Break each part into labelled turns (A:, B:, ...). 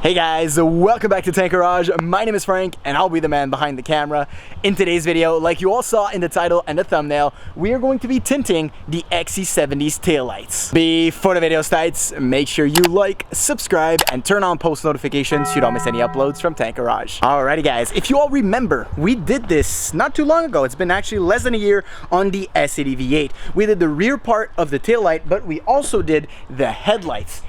A: Hey guys, welcome back to Tank Garage. My name is Frank and I'll be the man behind the camera. In today's video, like you all saw in the title and the thumbnail, we are going to be tinting the XC70's taillights. Before the video starts, make sure you like, subscribe, and turn on post notifications so you don't miss any uploads from Tank Garage. Alrighty guys, if you all remember, we did this not too long ago. It's been actually less than a year on the S80 V8. We did the rear part of the taillight, but we also did the headlights.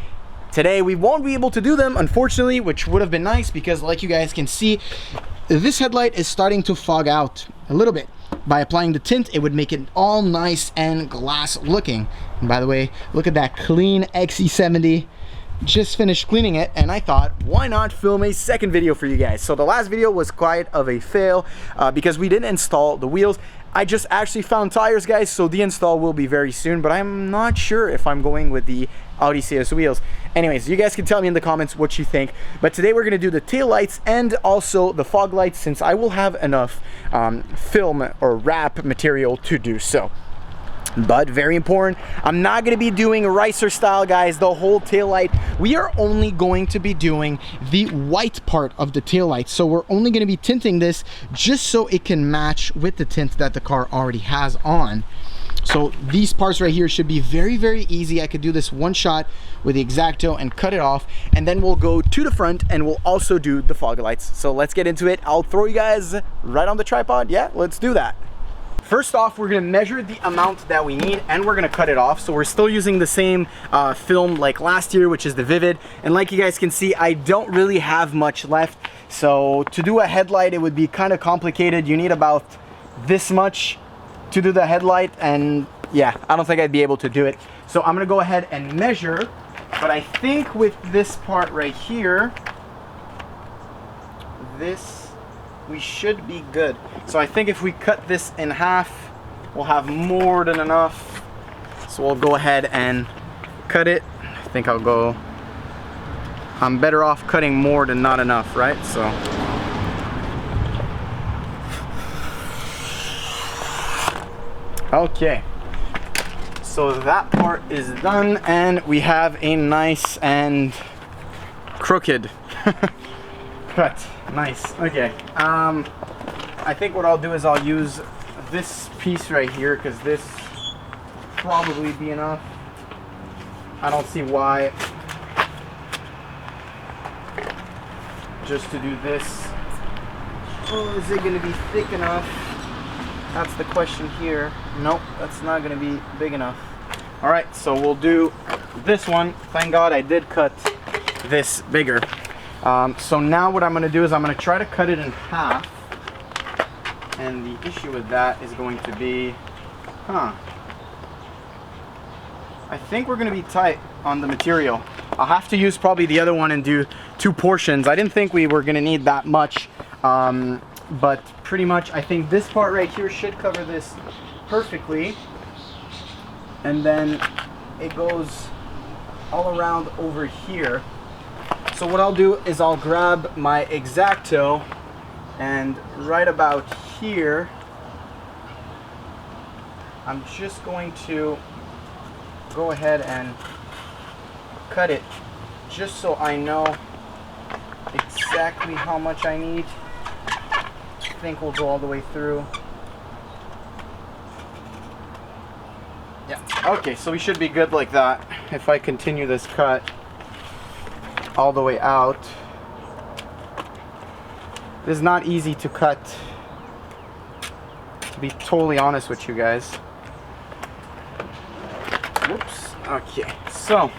A: Today we won't be able to do them, unfortunately, which would have been nice because like you guys can see, this headlight is starting to fog out a little bit. By applying the tint, it would make it all nice and glass looking. And by the way, look at that clean XC70. Just finished cleaning it and I thought, why not film a second video for you guys? So the last video was quite of a fail because we didn't install the wheels. I just actually found tires, guys, so the install will be very soon, but I'm not sure if I'm going with the Audi CS wheels. Anyways, you guys can tell me in the comments what you think. But today we're gonna do the tail lights and also the fog lights, since I will have enough film or wrap material to do so. But very important, I'm not going to be doing ricer style, guys, the whole tail light. We are only going to be doing the white part of the tail light. So we're only going to be tinting this just so it can match with the tint that the car already has on. So these parts right here should be very, very easy. I could do this one shot with the X-Acto and cut it off, and then we'll go to the front and we'll also do the fog lights. So let's get into it. I'll throw you guys right on the tripod. Yeah, let's do that. First off, we're gonna measure the amount that we need and we're gonna cut it off. So we're still using the same film like last year, which is the Vivid. And like you guys can see, I don't really have much left. So to do a headlight, it would be kind of complicated. You need about this much to do the headlight. And yeah, I don't think I'd be able to do it. So I'm gonna go ahead and measure. But I think with this part right here, we should be good. So I think if we cut this in half, we'll have more than enough. So we'll go ahead and cut it. I think I'm better off cutting more than not enough, right? So okay, so that part is done and we have a nice and crooked cut. Nice. Okay, I think what I'll do is I'll use this piece right here because this probably be enough. I don't see why. Just to do this. Oh, is it going to be thick enough? That's the question here. Nope, that's not going to be big enough. Alright, so we'll do this one. Thank God I did cut this bigger. So now what I'm going to do is I'm going to try to cut it in half. And the issue with that is going to be, I think we're going to be tight on the material. I'll have to use probably the other one and do two portions. I didn't think we were going to need that much. But pretty much I think this part right here should cover this perfectly. And then it goes all around over here. So what I'll do is I'll grab my X-Acto and right about here, I'm just going to go ahead and cut it just so I know exactly how much I need. I think we'll go all the way through. Yeah, okay, so we should be good like that if I continue this cut all the way out. This is not easy to cut, to be totally honest with you guys. Whoops. Okay, so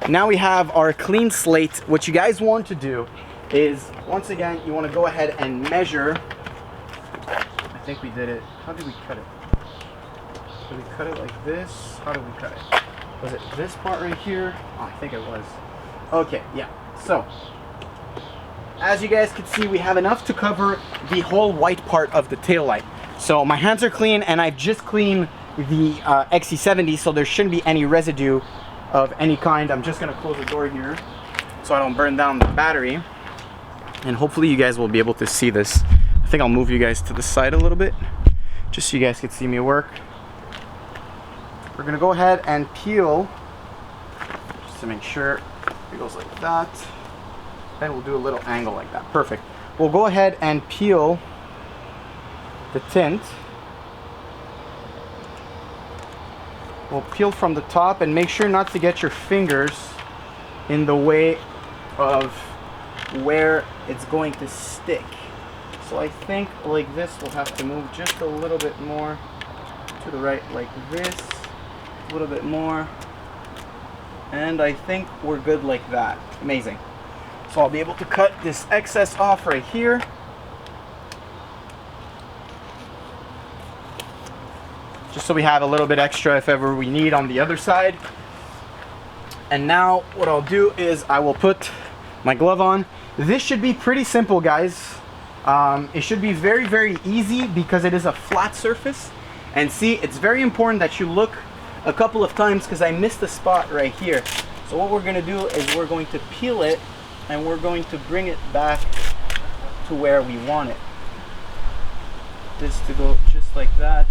A: now we have our clean slate. What you guys want to do is, once again, you want to go ahead and measure. I think we did it. How did we cut it? Did we cut it like this? How did we cut it? Was it this part right here? Oh, I think it was. Okay, yeah. So, as you guys can see, we have enough to cover the whole white part of the tail light. So my hands are clean and I've just cleaned the XC70, so there shouldn't be any residue of any kind. I'm just gonna close the door here so I don't burn down the battery. And hopefully you guys will be able to see this. I think I'll move you guys to the side a little bit, just so you guys can see me work. We're gonna go ahead and peel, just to make sure it goes like that. Then we'll do a little angle like that. Perfect. We'll go ahead and peel the tint. We'll peel from the top and make sure not to get your fingers in the way of where it's going to stick. So I think like this, we'll have to move just a little bit more to the right like this, a little bit more, and I think we're good like that. Amazing. So I'll be able to cut this excess off right here. Just so we have a little bit extra if ever we need on the other side. And now what I'll do is I will put my glove on. This should be pretty simple, guys. It should be very, very easy because it is a flat surface. And see, it's very important that you look a couple of times because I missed the spot right here. So what we're going to do is we're going to peel it and we're going to bring it back to where we want it. This to go just like that.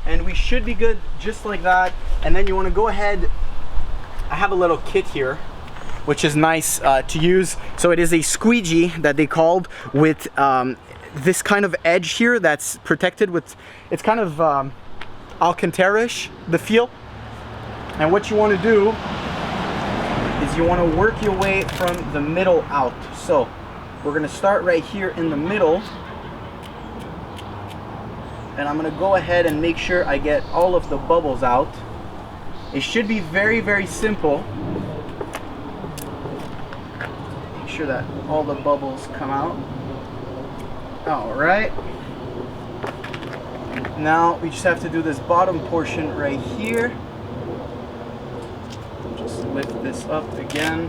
A: And we should be good just like that. And then you want to go ahead, I have a little kit here which is nice to use. So it is a squeegee that they called with this kind of edge here that's protected with, it's kind of Alcantara-ish, the feel. And what you want to do is you want to work your way from the middle out. So we're going to start right here in the middle. And I'm going to go ahead and make sure I get all of the bubbles out. It should be very, very simple. Make sure that all the bubbles come out. All right. Now we just have to do this bottom portion right here. Just lift this up again.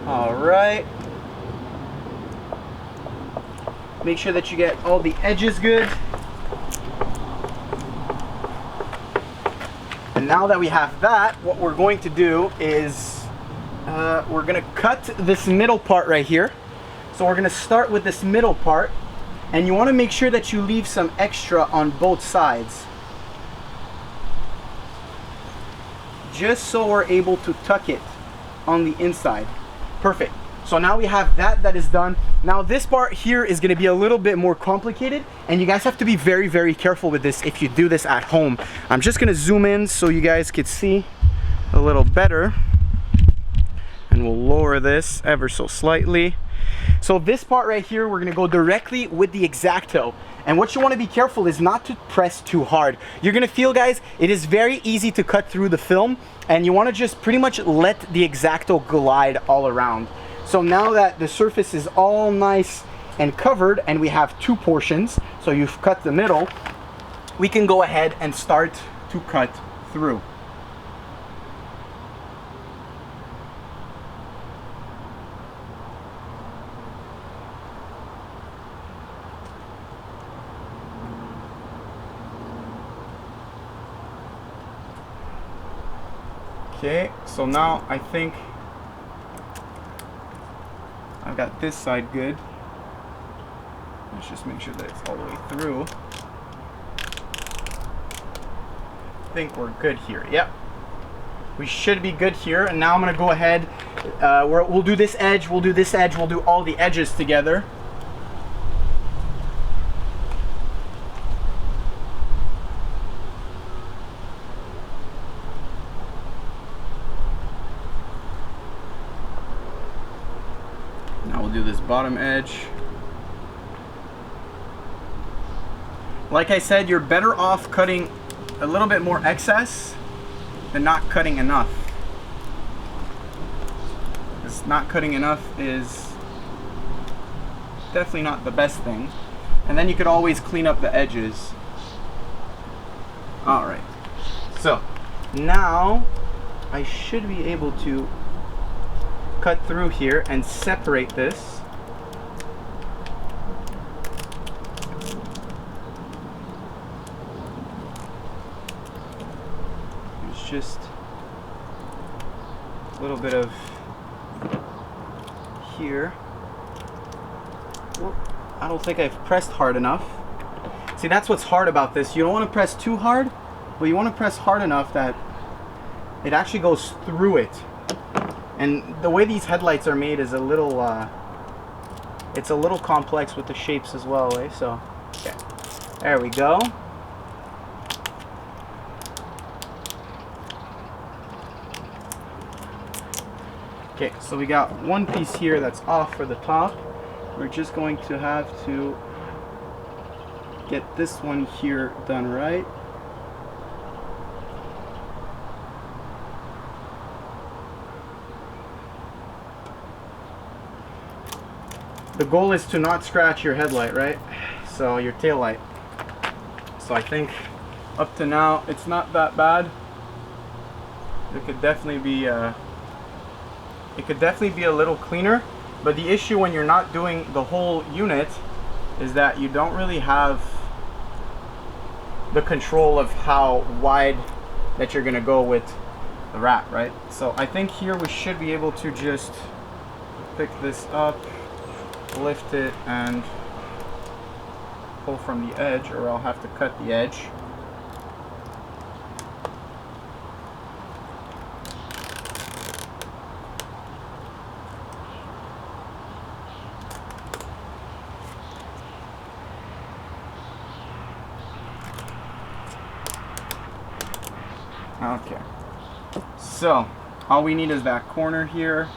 A: All right. Make sure that you get all the edges good. And now that we have that, what we're going to do is we're going to cut this middle part right here. So we're going to start with this middle part, and you want to make sure that you leave some extra on both sides, just so we're able to tuck it on the inside. Perfect. So now we have that is done. Now this part here is going to be a little bit more complicated, and you guys have to be very, very careful with this if you do this at home. I'm just going to zoom in so you guys could see a little better, and we'll lower this ever so slightly. So this part right here, we're going to go directly with the X-Acto. And what you want to be careful is not to press too hard. You're going to feel, guys, it is very easy to cut through the film, and you want to just pretty much let the X-Acto glide all around. So now that the surface is all nice and covered, and we have two portions, so you've cut the middle, we can go ahead and start to cut through. Okay, so now I think I've got this side good. Let's just make sure that it's all the way through. I think we're good here. Yep. We should be good here. And now I'm going to go ahead. We'll do this edge, we'll do this edge, we'll do all the edges together. Now we'll do this bottom edge. Like I said, you're better off cutting a little bit more excess than not cutting enough. Because not cutting enough is definitely not the best thing. And then you could always clean up the edges. Alright. So, now I should be able to cut through here and separate this. There's just a little bit of here. Whoop. I don't think I've pressed hard enough. See, that's what's hard about this. You don't want to press too hard, but you want to press hard enough that it actually goes through it. And the way these headlights are made is a little, it's a little complex with the shapes as well, eh? So, okay. There we go. Okay, so we got one piece here that's off for the top. We're just going to have to get this one here done right. The goal is to not scratch your headlight, right? So your tail light. So I think up to now it's not that bad. It could definitely be a little cleaner, but the issue when you're not doing the whole unit is that you don't really have the control of how wide that you're gonna go with the wrap, right? So I think here we should be able to just pick this up, lift it, and pull from the edge, or I'll have to cut the edge. Okay, so all we need is that corner here.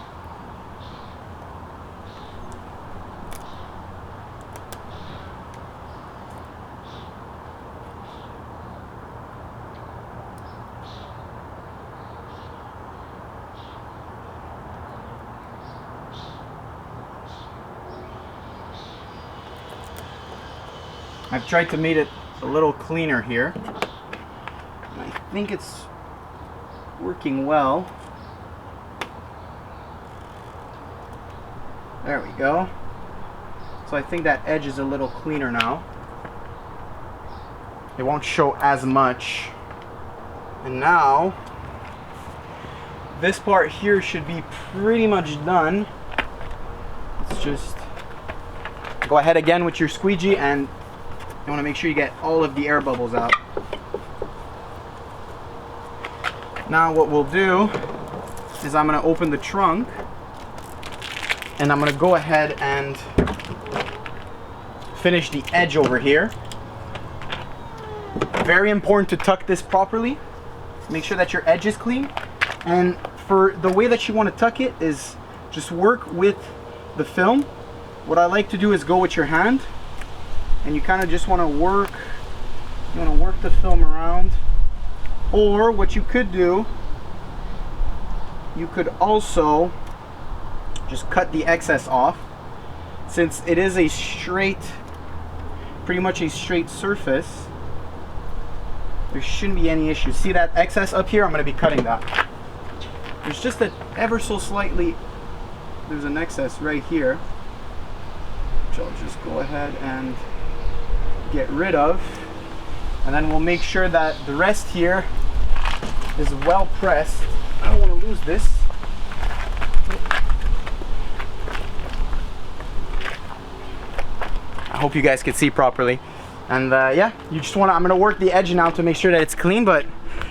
A: I've tried to make it a little cleaner here. I think it's working well. There we go. So I think that edge is a little cleaner now. It won't show as much. And now this part here should be pretty much done. Let's just go ahead again with your squeegee, and you want to make sure you get all of the air bubbles out. Now what we'll do is I'm going to open the trunk, and I'm going to go ahead and finish the edge over here. Very important to tuck this properly. Make sure that your edge is clean. And for the way that you want to tuck it is just work with the film. What I like to do is go with your hand, and you kind of just want to work, the film around. Or what you could do, you could also just cut the excess off. Since it is a straight, pretty much a straight surface, there shouldn't be any issue. See that excess up here? I'm going to be cutting that. There's just a ever so slightly, there's an excess right here, which I'll just go ahead and get rid of. And then we'll make sure that the rest here is well pressed. I don't want to lose this. I hope you guys can see properly. And yeah, you just want to, I'm going to work the edge now to make sure that it's clean, but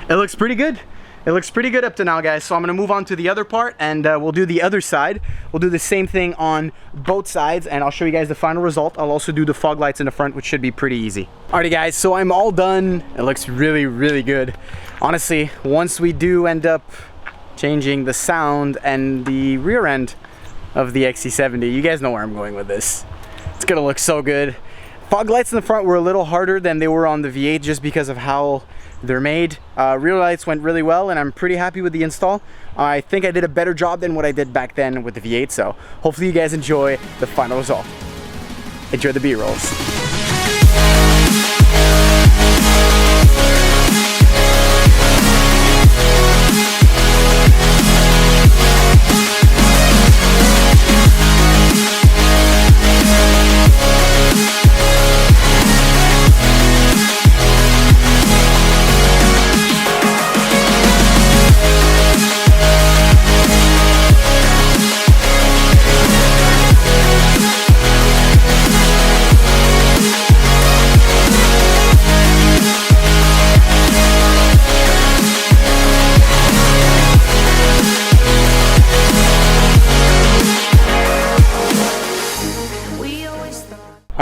A: it looks pretty good. It looks pretty good up to now, guys. So I'm going to move on to the other part, and we'll do the other side. We'll do the same thing on both sides, and I'll show you guys the final result. I'll also do the fog lights in the front, which should be pretty easy. Alrighty guys, so I'm all done. It looks really, really good. Honestly, once we do end up changing the sound and the rear end of the XC70, you guys know where I'm going with this. It's gonna look so good. Fog lights in the front were a little harder than they were on the V8 just because of how they're made. Rear lights went really well, and I'm pretty happy with the install. I think I did a better job than what I did back then with the V8, so hopefully you guys enjoy the final result. Enjoy the B-rolls.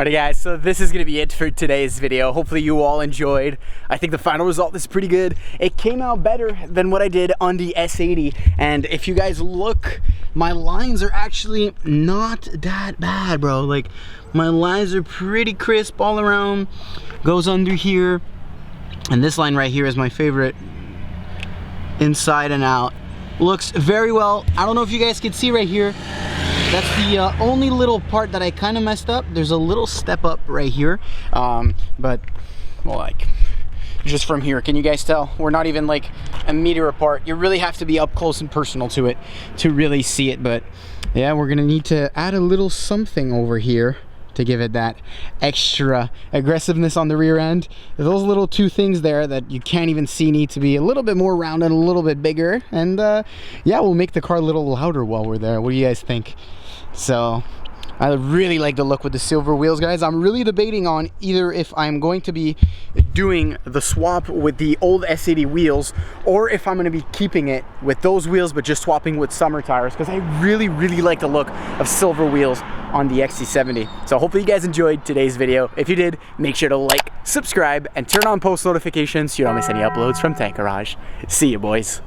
A: Alrighty guys, so this is gonna be it for today's video. Hopefully you all enjoyed. I think the final result is pretty good. It came out better than what I did on the S80, and if you guys look, my lines are actually not that bad, bro. Like, my lines are pretty crisp all around. Goes under here, and this line right here is my favorite. Inside and out. Looks very well. I don't know if you guys can see right here. That's the only little part that I kind of messed up. There's a little step up right here, but well, like just from here, can you guys tell? We're not even like a meter apart. You really have to be up close and personal to it to really see it. But yeah, we're gonna need to add a little something over here to give it that extra aggressiveness on the rear end. Those little two things there that you can't even see need to be a little bit more round and a little bit bigger, and yeah, we'll make the car a little louder while we're there. What do you guys think? So I really like the look with the silver wheels, guys. I'm really debating on either if I'm going to be doing the swap with the old S80 wheels, or if I'm going to be keeping it with those wheels but just swapping with summer tires, because I really like the look of silver wheels on the XC70. So hopefully you guys enjoyed today's video. If you did, make sure to like, subscribe, and turn on post notifications so you don't miss any uploads from Tank Garage. See you, boys.